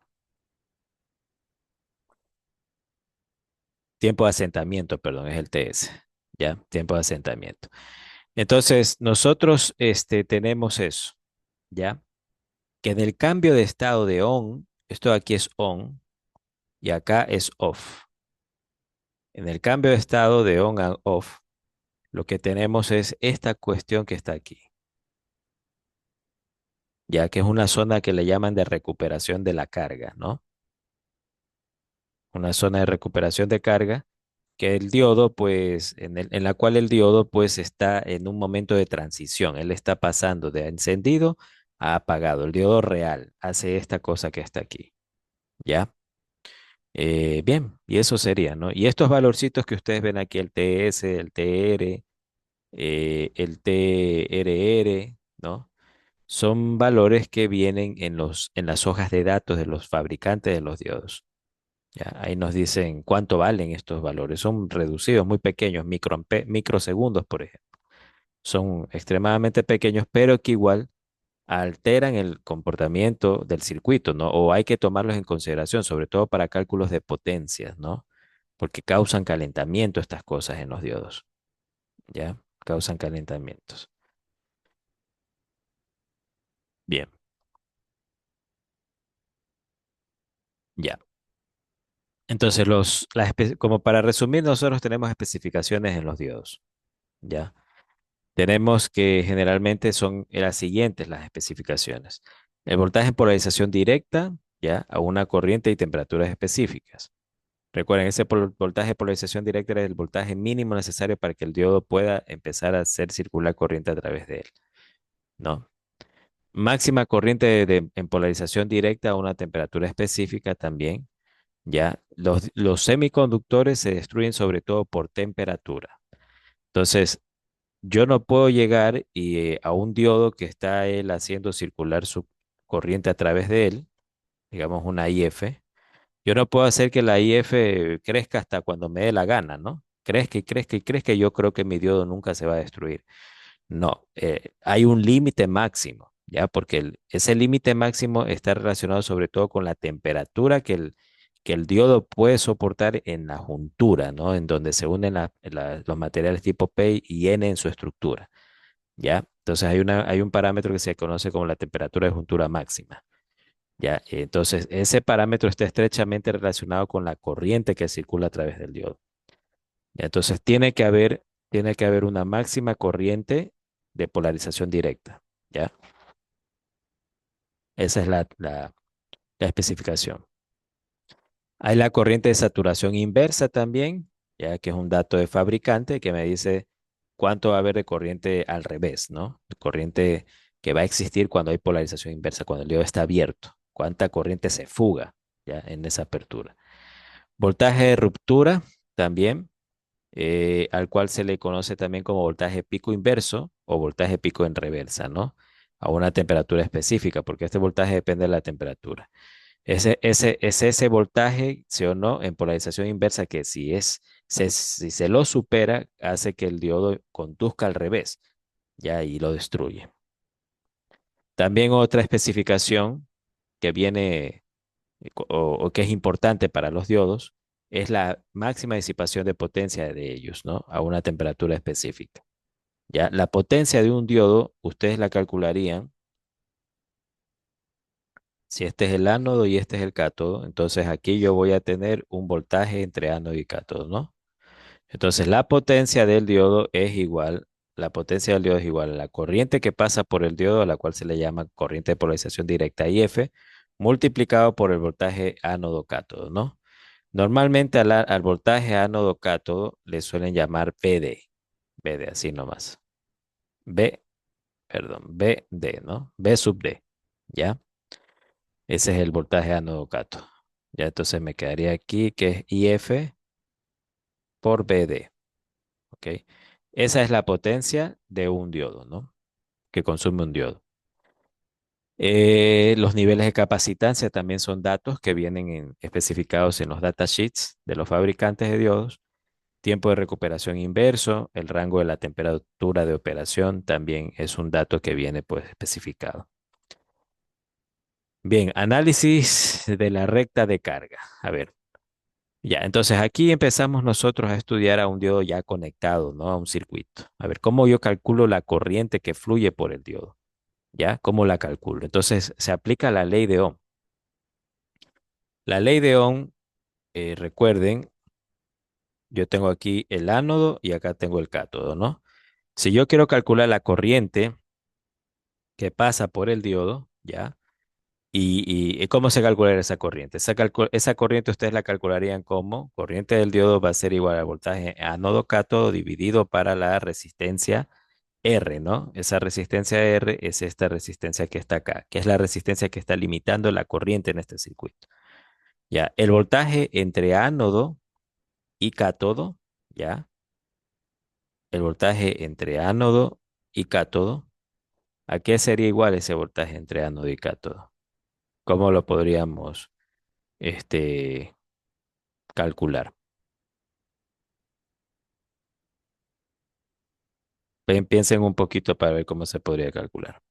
tiempo de asentamiento, perdón, es el TS, ¿ya? Tiempo de asentamiento. Entonces, nosotros tenemos eso, ¿ya? Que en el cambio de estado de on, esto aquí es on y acá es off. En el cambio de estado de on a off, lo que tenemos es esta cuestión que está aquí, ya que es una zona que le llaman de recuperación de la carga, ¿no? Una zona de recuperación de carga que el diodo, pues, en la cual el diodo, pues, está en un momento de transición. Él está pasando de encendido a apagado. El diodo real hace esta cosa que está aquí, ¿ya? Bien, y eso sería, ¿no? Y estos valorcitos que ustedes ven aquí, el TS, el TR, el TRR, ¿no? Son valores que vienen en las hojas de datos de los fabricantes de los diodos. Ya, ahí nos dicen cuánto valen estos valores. Son reducidos, muy pequeños, microsegundos, por ejemplo. Son extremadamente pequeños, pero que igual alteran el comportamiento del circuito, ¿no? O hay que tomarlos en consideración, sobre todo para cálculos de potencias, ¿no? Porque causan calentamiento estas cosas en los diodos, ¿ya? Causan calentamientos. Bien, ya. Entonces, como para resumir, nosotros tenemos especificaciones en los diodos, ¿ya? Tenemos que generalmente son las siguientes las especificaciones. El voltaje en polarización directa, ¿ya? A una corriente y temperaturas específicas. Recuerden, ese voltaje de polarización directa es el voltaje mínimo necesario para que el diodo pueda empezar a hacer circular corriente a través de él, ¿no? Máxima corriente en polarización directa a una temperatura específica también, ¿ya? Los semiconductores se destruyen sobre todo por temperatura. Entonces, yo no puedo llegar a un diodo que está él haciendo circular su corriente a través de él, digamos una IF. Yo no puedo hacer que la IF crezca hasta cuando me dé la gana, ¿no? Crezca y crezca y crezca, y yo creo que mi diodo nunca se va a destruir. No, hay un límite máximo, ¿ya? Porque ese límite máximo está relacionado sobre todo con la temperatura que el diodo puede soportar en la juntura, ¿no? En donde se unen los materiales tipo P y N en su estructura, ¿ya? Entonces hay un parámetro que se conoce como la temperatura de juntura máxima. Ya, entonces ese parámetro está estrechamente relacionado con la corriente que circula a través del diodo. Ya, entonces tiene que haber una máxima corriente de polarización directa. Ya, esa es la especificación. Hay la corriente de saturación inversa también, ya que es un dato de fabricante que me dice cuánto va a haber de corriente al revés, ¿no? Corriente que va a existir cuando hay polarización inversa, cuando el diodo está abierto. Cuánta corriente se fuga ya en esa apertura. Voltaje de ruptura también, al cual se le conoce también como voltaje pico inverso o voltaje pico en reversa, ¿no? A una temperatura específica, porque este voltaje depende de la temperatura. Es ese voltaje, sí o no, en polarización inversa que si se lo supera, hace que el diodo conduzca al revés, ya, y lo destruye. También otra especificación que viene o que es importante para los diodos es la máxima disipación de potencia de ellos, ¿no? A una temperatura específica. Ya, la potencia de un diodo, ustedes la calcularían si este es el ánodo y este es el cátodo, entonces aquí yo voy a tener un voltaje entre ánodo y cátodo, ¿no? Entonces la potencia del diodo es igual, la potencia del diodo es igual a la corriente que pasa por el diodo, a la cual se le llama corriente de polarización directa IF, multiplicado por el voltaje ánodo-cátodo, ¿no? Normalmente al voltaje ánodo cátodo le suelen llamar BD, BD así nomás. B, perdón, BD, ¿no? B sub D, ¿ya? Ese es el voltaje ánodo cátodo. Ya entonces me quedaría aquí que es IF por BD, ¿ok? Esa es la potencia de un diodo, ¿no? Que consume un diodo. Los niveles de capacitancia también son datos que vienen especificados en los datasheets de los fabricantes de diodos. Tiempo de recuperación inverso, el rango de la temperatura de operación también es un dato que viene pues especificado. Bien, análisis de la recta de carga. A ver, ya, entonces aquí empezamos nosotros a estudiar a un diodo ya conectado, ¿no? A un circuito. A ver, ¿cómo yo calculo la corriente que fluye por el diodo? ¿Ya? ¿Cómo la calculo? Entonces se aplica la ley de Ohm. La ley de Ohm, recuerden, yo tengo aquí el ánodo y acá tengo el cátodo, ¿no? Si yo quiero calcular la corriente que pasa por el diodo, ¿ya? ¿Y cómo se calcula esa corriente? Esa corriente ustedes la calcularían como corriente del diodo va a ser igual al voltaje ánodo-cátodo dividido para la resistencia R, ¿no? Esa resistencia R es esta resistencia que está acá, que es la resistencia que está limitando la corriente en este circuito. Ya, el voltaje entre ánodo y cátodo, ¿ya? El voltaje entre ánodo y cátodo ¿A qué sería igual ese voltaje entre ánodo y cátodo? ¿Cómo lo podríamos este, calcular? Piensen un poquito para ver cómo se podría calcular.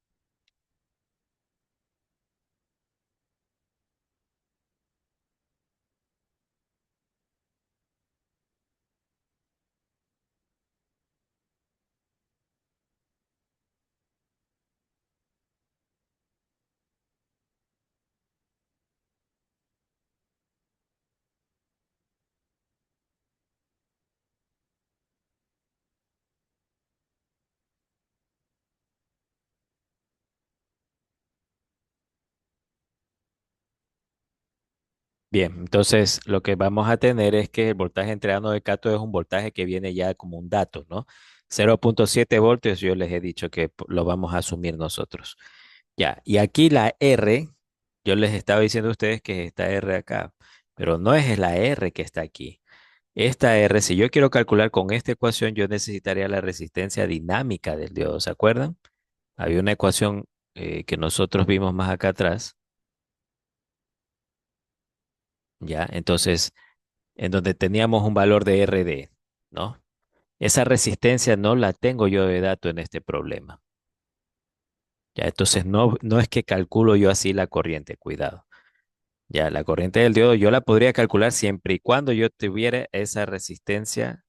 Bien, entonces lo que vamos a tener es que el voltaje entre ánodo y cátodo es un voltaje que viene ya como un dato, ¿no? 0,7 voltios, yo les he dicho que lo vamos a asumir nosotros. Ya, y aquí la R, yo les estaba diciendo a ustedes que esta R acá, pero no es la R que está aquí. Esta R, si yo quiero calcular con esta ecuación, yo necesitaría la resistencia dinámica del diodo, ¿se acuerdan? Había una ecuación que nosotros vimos más acá atrás, ¿ya? Entonces, en donde teníamos un valor de RD, ¿no? Esa resistencia no la tengo yo de dato en este problema. Ya, entonces no es que calculo yo así la corriente, cuidado. Ya, la corriente del diodo yo la podría calcular siempre y cuando yo tuviera esa resistencia.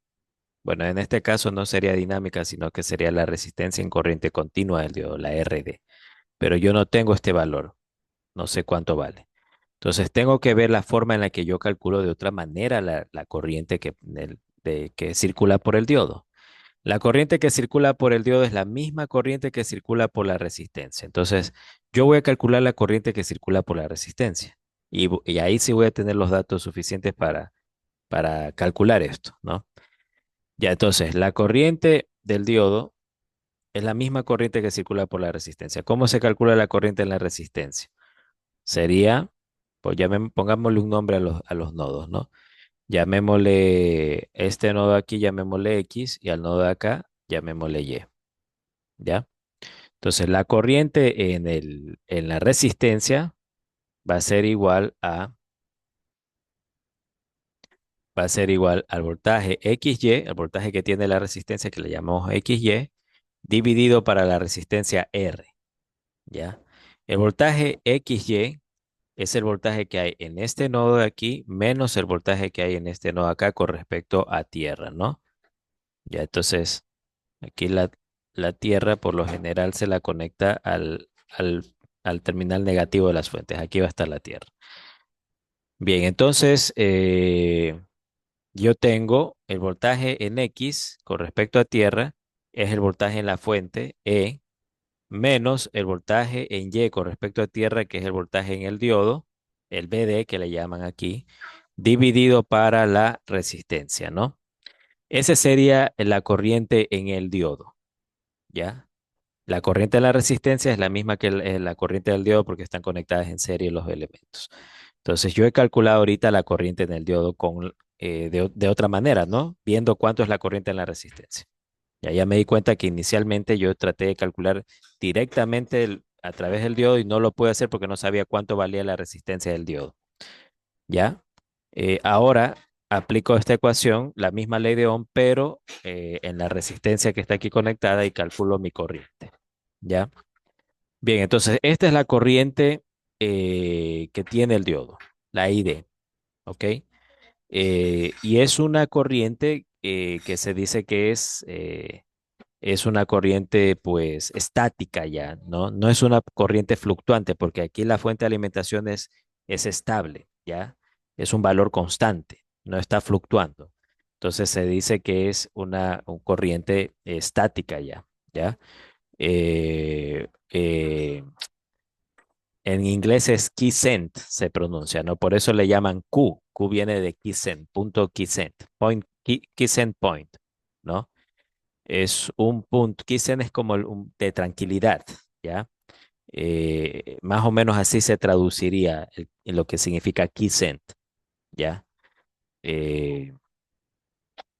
Bueno, en este caso no sería dinámica, sino que sería la resistencia en corriente continua del diodo, la RD. Pero yo no tengo este valor, no sé cuánto vale. Entonces tengo que ver la forma en la que yo calculo de otra manera la corriente que circula por el diodo. La corriente que circula por el diodo es la misma corriente que circula por la resistencia. Entonces, yo voy a calcular la corriente que circula por la resistencia. Y ahí sí voy a tener los datos suficientes para calcular esto, ¿no? Ya, entonces, la corriente del diodo es la misma corriente que circula por la resistencia. ¿Cómo se calcula la corriente en la resistencia? Sería, pues pongámosle un nombre a los nodos, ¿no? Llamémosle este nodo aquí, llamémosle X, y al nodo de acá, llamémosle Y, ¿ya? Entonces, la corriente en la resistencia va a ser igual va a ser igual al voltaje XY, el voltaje que tiene la resistencia que le llamamos XY, dividido para la resistencia R, ¿ya? El voltaje XY es el voltaje que hay en este nodo de aquí menos el voltaje que hay en este nodo acá con respecto a tierra, ¿no? Ya, entonces, aquí la tierra por lo general se la conecta al terminal negativo de las fuentes. Aquí va a estar la tierra. Bien, entonces yo tengo el voltaje en X con respecto a tierra, es el voltaje en la fuente E, menos el voltaje en Y con respecto a tierra, que es el voltaje en el diodo, el BD que le llaman aquí, dividido para la resistencia, ¿no? Ese sería la corriente en el diodo, ¿ya? La corriente de la resistencia es la misma que la corriente del diodo porque están conectadas en serie los elementos. Entonces yo he calculado ahorita la corriente en el diodo de otra manera, ¿no? Viendo cuánto es la corriente en la resistencia. Ya me di cuenta que inicialmente yo traté de calcular directamente a través del diodo y no lo pude hacer porque no sabía cuánto valía la resistencia del diodo. ¿Ya? Ahora aplico esta ecuación, la misma ley de Ohm, pero en la resistencia que está aquí conectada y calculo mi corriente. ¿Ya? Bien, entonces esta es la corriente que tiene el diodo, la ID, ¿ok? Y es una corriente que se dice que es una corriente pues estática ya, ¿no? No es una corriente fluctuante porque aquí la fuente de alimentación es estable, ¿ya? Es un valor constante, no está fluctuando. Entonces se dice que es una corriente estática ya, ¿ya? Eh, eh, en inglés es quiescent, se pronuncia, ¿no? Por eso le llaman Q. Q viene de quiescent, punto quiescent, quiescent point, ¿no? Es un punto, quiescent es como de tranquilidad, ¿ya? Más o menos así se traduciría en lo que significa quiescent, ¿ya? Eh,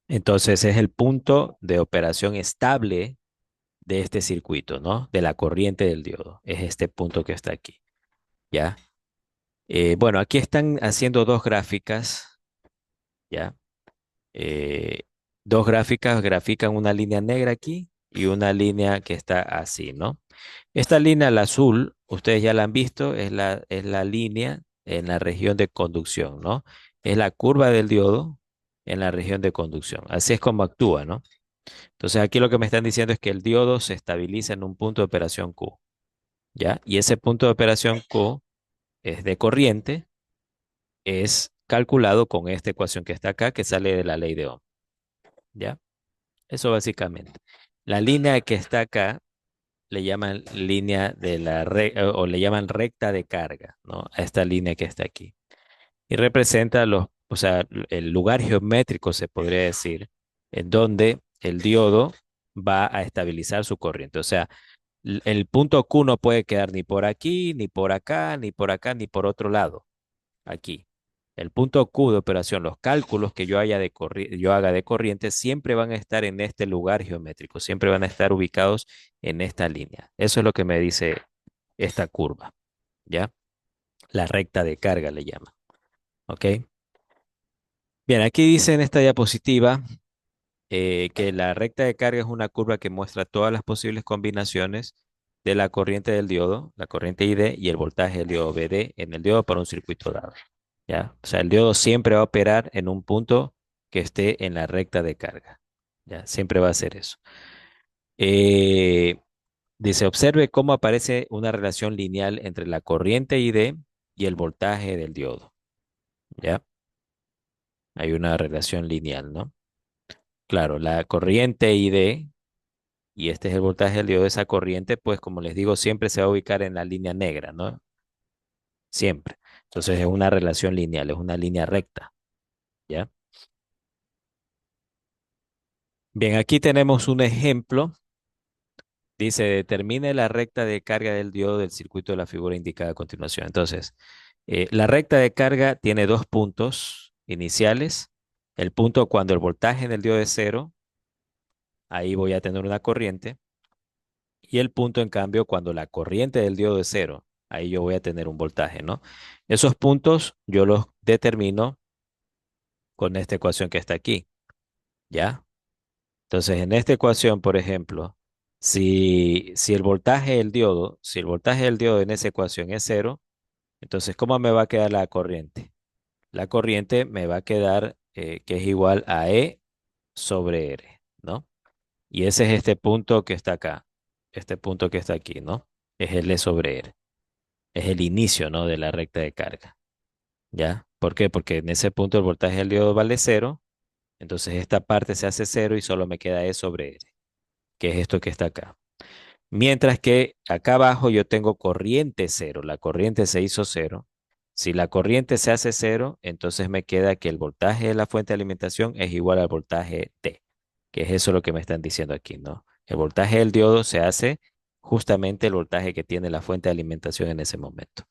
entonces es el punto de operación estable de este circuito, ¿no? De la corriente del diodo. Es este punto que está aquí, ¿ya? Bueno, aquí están haciendo dos gráficas, ¿ya? Eh, Dos gráficas grafican una línea negra aquí y una línea que está así, ¿no? Esta línea, la azul, ustedes ya la han visto, es la línea en la región de conducción, ¿no? Es la curva del diodo en la región de conducción. Así es como actúa, ¿no? Entonces aquí lo que me están diciendo es que el diodo se estabiliza en un punto de operación Q, ¿ya? Y ese punto de operación Q es de corriente, es calculado con esta ecuación que está acá, que sale de la ley de Ohm, ¿ya? Eso básicamente. La línea que está acá le llaman línea de o le llaman recta de carga, ¿no? A esta línea que está aquí. Y representa o sea, el lugar geométrico, se podría decir, en donde el diodo va a estabilizar su corriente. O sea, el punto Q no puede quedar ni por aquí, ni por acá, ni por acá, ni por otro lado. Aquí. El punto Q de operación, los cálculos que yo haga de corriente siempre van a estar en este lugar geométrico, siempre van a estar ubicados en esta línea. Eso es lo que me dice esta curva, ¿ya? La recta de carga le llama, ¿ok? Bien, aquí dice en esta diapositiva que la recta de carga es una curva que muestra todas las posibles combinaciones de la corriente del diodo, la corriente ID y el voltaje del diodo BD en el diodo para un circuito dado. ¿Ya? O sea, el diodo siempre va a operar en un punto que esté en la recta de carga. ¿Ya? Siempre va a hacer eso. Eh, Dice, observe cómo aparece una relación lineal entre la corriente ID y el voltaje del diodo. ¿Ya? Hay una relación lineal, ¿no? Claro, la corriente ID y este es el voltaje del diodo de esa corriente, pues como les digo, siempre se va a ubicar en la línea negra, ¿no? Siempre. Entonces es una relación lineal, es una línea recta, ¿ya? Bien, aquí tenemos un ejemplo. Dice, determine la recta de carga del diodo del circuito de la figura indicada a continuación. Entonces, la recta de carga tiene dos puntos iniciales. El punto cuando el voltaje en el diodo es cero, ahí voy a tener una corriente. Y el punto, en cambio, cuando la corriente del diodo es cero, ahí yo voy a tener un voltaje, ¿no? Esos puntos yo los determino con esta ecuación que está aquí, ¿ya? Entonces, en esta ecuación, por ejemplo, si el voltaje del diodo, si el voltaje del diodo en esa ecuación es cero, entonces, ¿cómo me va a quedar la corriente? La corriente me va a quedar que es igual a E sobre R, ¿no? Y ese es este punto que está acá, este punto que está aquí, ¿no? Es el E sobre R. Es el inicio, ¿no? De la recta de carga, ¿ya? ¿Por qué? Porque en ese punto el voltaje del diodo vale cero, entonces esta parte se hace cero y solo me queda E sobre R, que es esto que está acá. Mientras que acá abajo yo tengo corriente cero, la corriente se hizo cero. Si la corriente se hace cero, entonces me queda que el voltaje de la fuente de alimentación es igual al voltaje T, que es eso lo que me están diciendo aquí, ¿no? El voltaje del diodo se hace justamente el voltaje que tiene la fuente de alimentación en ese momento.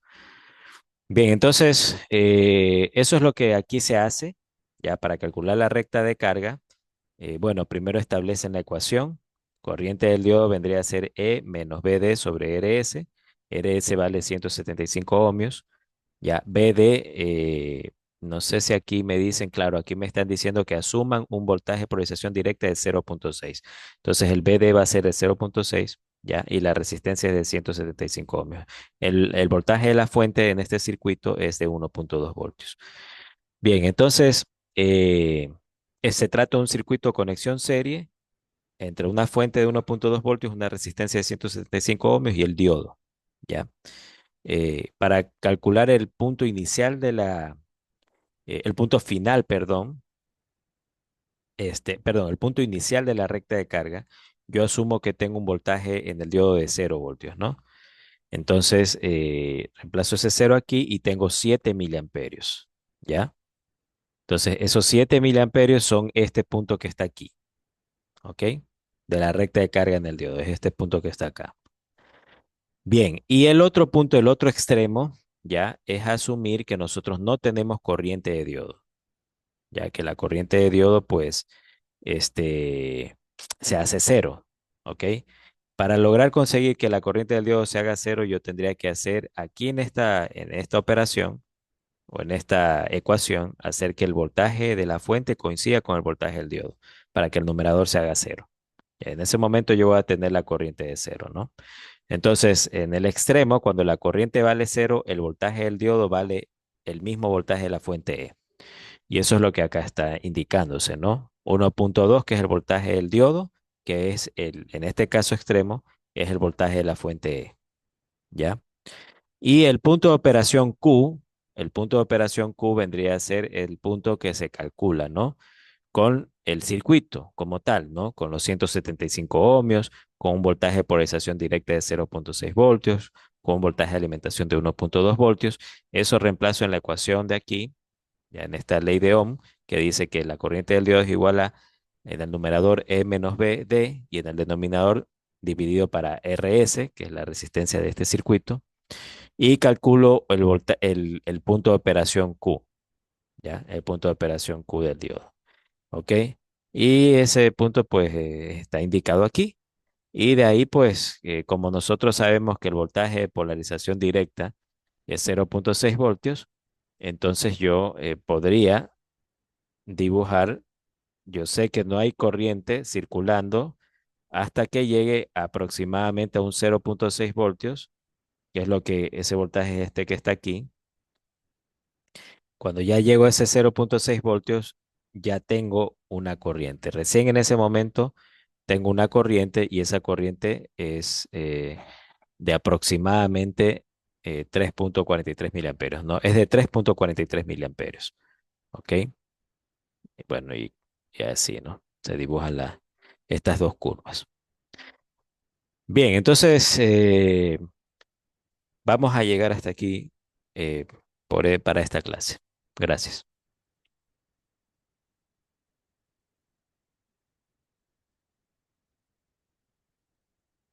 Bien, entonces eso es lo que aquí se hace, ya para calcular la recta de carga. Bueno, primero establecen la ecuación. Corriente del diodo vendría a ser E menos BD sobre RS. RS vale 175 ohmios. Ya, BD, no sé si aquí me dicen, claro, aquí me están diciendo que asuman un voltaje de polarización directa de 0,6. Entonces el BD va a ser de 0,6, ya, y la resistencia es de 175 ohmios. El voltaje de la fuente en este circuito es de 1,2 voltios. Bien, entonces, se trata de un circuito de conexión serie entre una fuente de 1,2 voltios, una resistencia de 175 ohmios y el diodo, ¿ya? Para calcular el punto inicial el punto final, perdón, perdón, el punto inicial de la recta de carga, yo asumo que tengo un voltaje en el diodo de 0 voltios, ¿no? Entonces, reemplazo ese cero aquí y tengo 7 miliamperios, ¿ya? Entonces, esos 7 miliamperios son este punto que está aquí, ¿ok? De la recta de carga en el diodo, es este punto que está acá. Bien, y el otro punto, el otro extremo, ya, es asumir que nosotros no tenemos corriente de diodo, ya que la corriente de diodo, pues, este, se hace cero, ¿ok? Para lograr conseguir que la corriente del diodo se haga cero, yo tendría que hacer aquí en esta operación o en esta ecuación, hacer que el voltaje de la fuente coincida con el voltaje del diodo para que el numerador se haga cero. En ese momento yo voy a tener la corriente de cero, ¿no? Entonces, en el extremo, cuando la corriente vale cero, el voltaje del diodo vale el mismo voltaje de la fuente E. Y eso es lo que acá está indicándose, ¿no? 1.2, que es el voltaje del diodo, que es en este caso extremo, es el voltaje de la fuente E, ¿ya? Y el punto de operación Q, el punto de operación Q vendría a ser el punto que se calcula, ¿no? Con el circuito como tal, ¿no? Con los 175 ohmios, con un voltaje de polarización directa de 0.6 voltios, con un voltaje de alimentación de 1.2 voltios. Eso reemplazo en la ecuación de aquí, ya en esta ley de Ohm, que dice que la corriente del diodo es igual a, en el numerador E menos B D y en el denominador dividido para RS, que es la resistencia de este circuito, y calculo el punto de operación Q, ¿ya? El punto de operación Q del diodo. ¿Ok? Y ese punto pues está indicado aquí. Y de ahí pues, como nosotros sabemos que el voltaje de polarización directa es 0.6 voltios, entonces yo podría dibujar, yo sé que no hay corriente circulando hasta que llegue aproximadamente a un 0.6 voltios, que es lo que ese voltaje este que está aquí. Cuando ya llego a ese 0.6 voltios, ya tengo una corriente. Recién en ese momento tengo una corriente y esa corriente es de aproximadamente 3.43 miliamperios, ¿no? Es de 3.43 miliamperios, ¿ok? Bueno, y así, ¿no? Se dibujan estas dos curvas. Bien, entonces vamos a llegar hasta aquí para esta clase. Gracias.